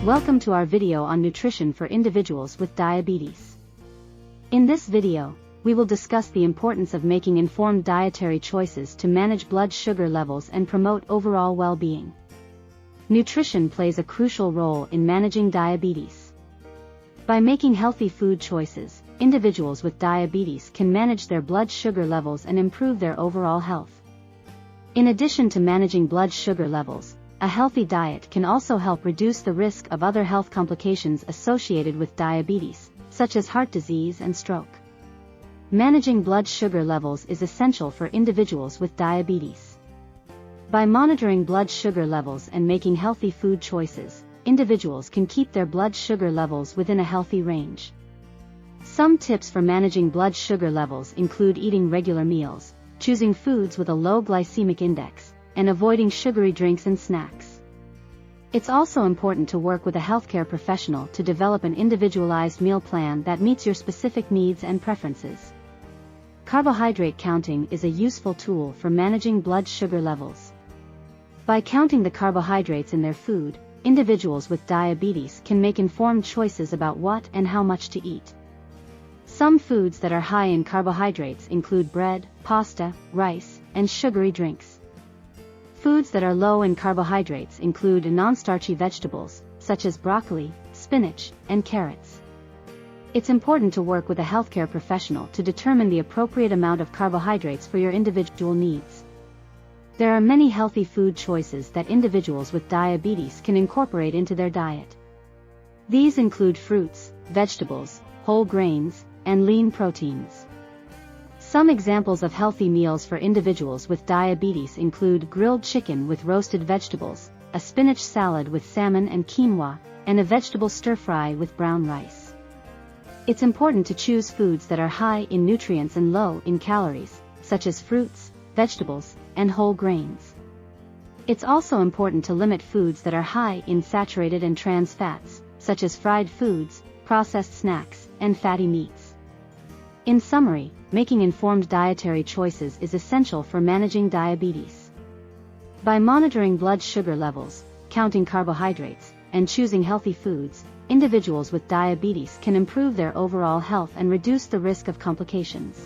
Welcome to our video on nutrition for individuals with diabetes. In this video, we will discuss the importance of making informed dietary choices to manage blood sugar levels and promote overall well-being. Nutrition plays a crucial role in managing diabetes. By making healthy food choices, individuals with diabetes can manage their blood sugar levels and improve their overall health. In addition to managing blood sugar levels, a healthy diet can also help reduce the risk of other health complications associated with diabetes, such as heart disease and stroke. Managing blood sugar levels is essential for individuals with diabetes. By monitoring blood sugar levels and making healthy food choices, individuals can keep their blood sugar levels within a healthy range. Some tips for managing blood sugar levels include eating regular meals, choosing foods with a low glycemic index, and avoiding sugary drinks and snacks. It's also important to work with a healthcare professional to develop an individualized meal plan that meets your specific needs and preferences. Carbohydrate counting is a useful tool for managing blood sugar levels. By counting the carbohydrates in their food, individuals with diabetes can make informed choices about what and how much to eat. Some foods that are high in carbohydrates include bread, pasta, rice, and sugary drinks. Foods that are low in carbohydrates include non-starchy vegetables, such as broccoli, spinach, and carrots. It's important to work with a healthcare professional to determine the appropriate amount of carbohydrates for your individual needs. There are many healthy food choices that individuals with diabetes can incorporate into their diet. These include fruits, vegetables, whole grains, and lean proteins. Some examples of healthy meals for individuals with diabetes include grilled chicken with roasted vegetables, a spinach salad with salmon and quinoa, and a vegetable stir-fry with brown rice. It's important to choose foods that are high in nutrients and low in calories, such as fruits, vegetables, and whole grains. It's also important to limit foods that are high in saturated and trans fats, such as fried foods, processed snacks, and fatty meats. In summary, making informed dietary choices is essential for managing diabetes. By monitoring blood sugar levels, counting carbohydrates, and choosing healthy foods, individuals with diabetes can improve their overall health and reduce the risk of complications.